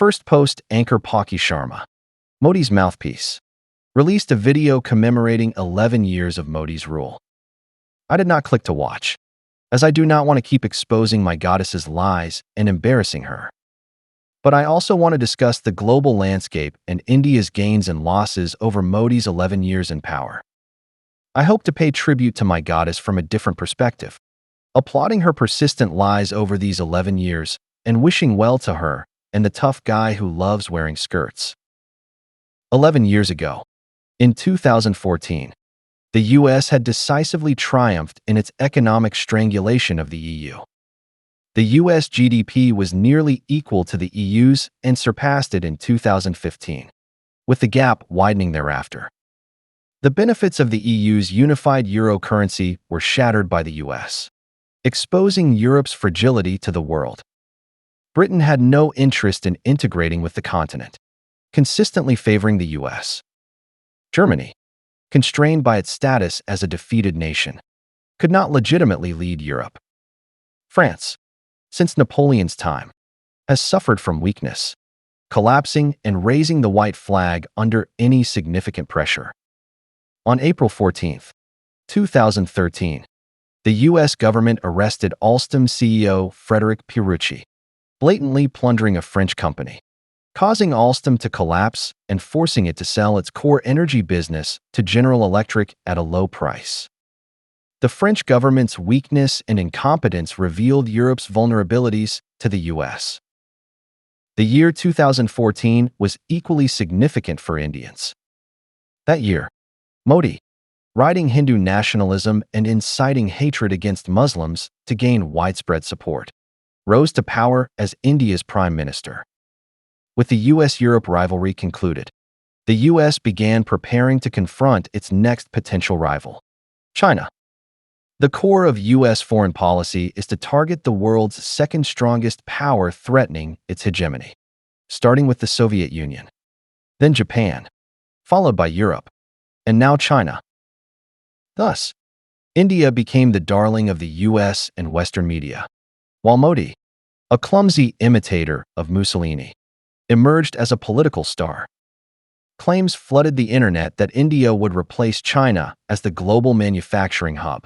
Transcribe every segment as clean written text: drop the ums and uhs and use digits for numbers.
First post anchor Paki Sharma, Modi's mouthpiece, released a video commemorating 11 years of Modi's rule. I did not click to watch, as I do not want to keep exposing my goddess's lies and embarrassing her. But I also want to discuss the global landscape and India's gains and losses over Modi's 11 years in power. I hope to pay tribute to my goddess from a different perspective, applauding her persistent lies over these 11 years and wishing well to her and the tough guy who loves wearing skirts. 11 years ago, in 2014, the US had decisively triumphed in its economic strangulation of the EU. The US GDP was nearly equal to the EU's and surpassed it in 2015, with the gap widening thereafter. The benefits of the EU's unified euro currency were shattered by the US, exposing Europe's fragility to the world. Britain had no interest in integrating with the continent, consistently favoring the US. Germany, constrained by its status as a defeated nation, could not legitimately lead Europe. France, since Napoleon's time, has suffered from weakness, collapsing and raising the white flag under any significant pressure. On April 14, 2013, the U.S. government arrested Alstom CEO Frédéric Pierucci, blatantly plundering a French company, causing Alstom to collapse and forcing it to sell its core energy business to General Electric at a low price. The French government's weakness and incompetence revealed Europe's vulnerabilities to the U.S. The year 2014 was equally significant for Indians. That year, Modi, riding Hindu nationalism and inciting hatred against Muslims to gain widespread support, rose to power as India's prime minister. With the U.S.-Europe rivalry concluded, the U.S. began preparing to confront its next potential rival, China. The core of U.S. foreign policy is to target the world's second strongest power threatening its hegemony, starting with the Soviet Union, then Japan, followed by Europe, and now China. Thus, India became the darling of the U.S. and Western media, while Modi, a clumsy imitator of Mussolini, emerged as a political star. Claims flooded the internet that India would replace China as the global manufacturing hub,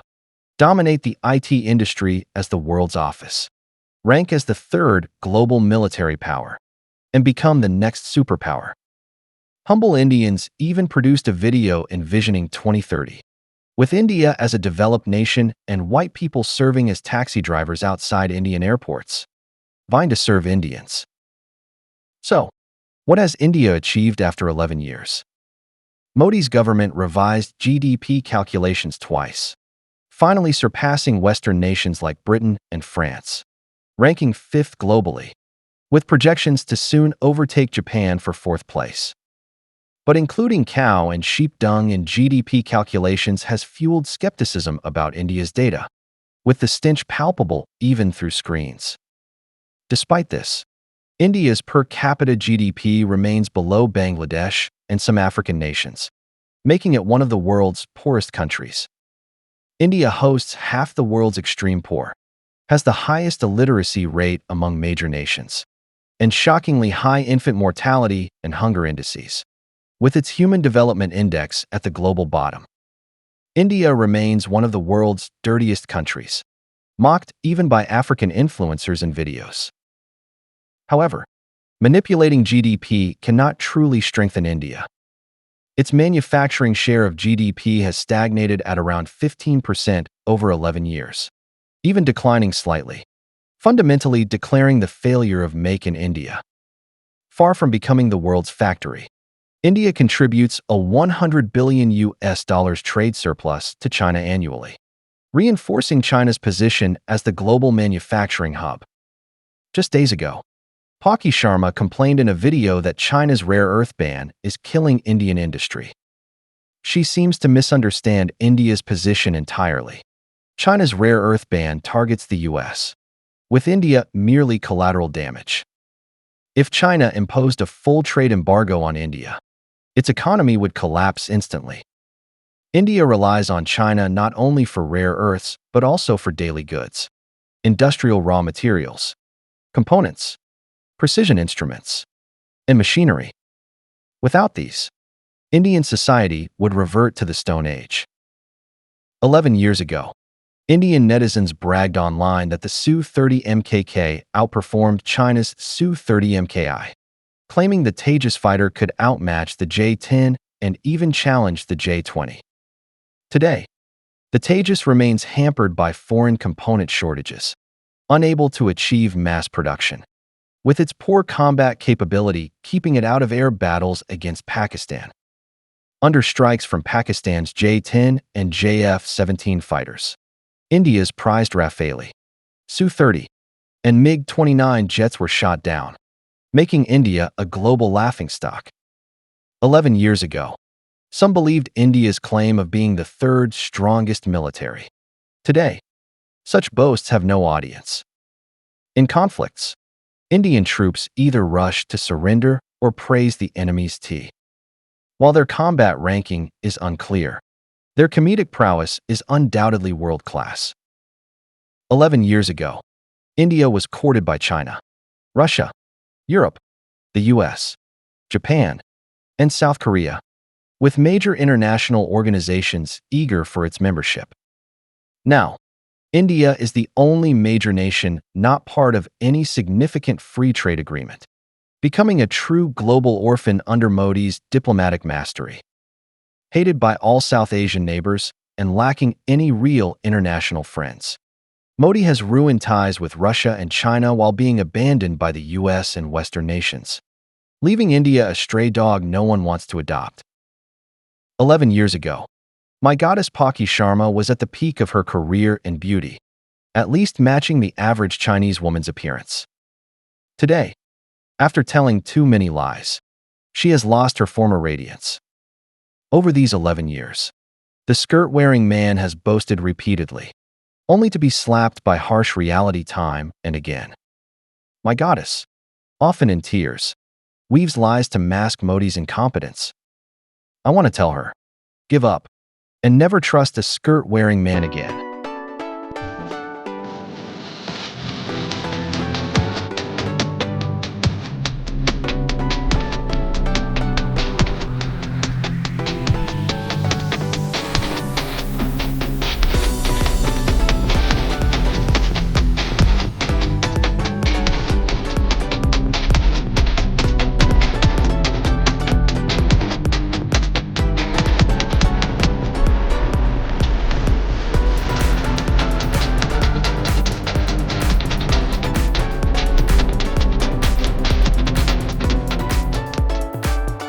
dominate the IT industry as the world's office, rank as the third global military power, and become the next superpower. Humble Indians even produced a video envisioning 2030, with India as a developed nation and white people serving as taxi drivers outside Indian airports, vying to serve Indians. So, what has India achieved after 11 years? Modi's government revised GDP calculations twice, finally surpassing Western nations like Britain and France, ranking fifth globally, with projections to soon overtake Japan for fourth place. But including cow and sheep dung in GDP calculations has fueled skepticism about India's data, with the stench palpable even through screens. Despite this, India's per capita GDP remains below Bangladesh and some African nations, making it one of the world's poorest countries. India hosts half the world's extreme poor, has the highest illiteracy rate among major nations, and shockingly high infant mortality and hunger indices, with its Human Development Index at the global bottom. India remains one of the world's dirtiest countries, mocked even by African influencers and videos. However, manipulating GDP cannot truly strengthen India. Its manufacturing share of GDP has stagnated at around 15% over 11 years, even declining slightly, fundamentally declaring the failure of Make in India. Far from becoming the world's factory, India contributes a $100 billion trade surplus to China annually, reinforcing China's position as the global manufacturing hub. Just days ago, Paki Sharma complained in a video that China's rare earth ban is killing Indian industry. She seems to misunderstand India's position entirely. China's rare earth ban targets the US, with India merely collateral damage. If China imposed a full trade embargo on India, its economy would collapse instantly. India relies on China not only for rare earths, but also for daily goods, industrial raw materials, components, precision instruments, and machinery. Without these, Indian society would revert to the Stone Age. 11 years ago, Indian netizens bragged online that the Su-30 MKK outperformed China's Su-30 MKI, claiming the Tejas fighter could outmatch the J-10 and even challenge the J-20. Today, the Tejas remains hampered by foreign component shortages, unable to achieve mass production, with its poor combat capability keeping it out of air battles against Pakistan. Under strikes from Pakistan's J-10 and JF-17 fighters, India's prized Rafale, Su-30, and MiG-29 jets were shot down, making India a global laughingstock. 11 years ago, some believed India's claim of being the third strongest military. Today, such boasts have no audience. In conflicts, Indian troops either rush to surrender or praise the enemy's tea. While their combat ranking is unclear, their comedic prowess is undoubtedly world-class. 11 years ago, India was courted by China, Russia, Europe, the US, Japan, and South Korea, with major international organizations eager for its membership. Now, India is the only major nation not part of any significant free trade agreement, becoming a true global orphan under Modi's diplomatic mastery. Hated by all South Asian neighbors and lacking any real international friends, Modi has ruined ties with Russia and China while being abandoned by the US and Western nations, leaving India a stray dog no one wants to adopt. 11 years ago, my goddess Paki Sharma was at the peak of her career and beauty, at least matching the average Chinese woman's appearance. Today, after telling too many lies, she has lost her former radiance. Over these 11 years, the skirt-wearing man has boasted repeatedly, only to be slapped by harsh reality time and again. My goddess, often in tears, weaves lies to mask Modi's incompetence. I want to tell her, give up, and never trust a skirt-wearing man again.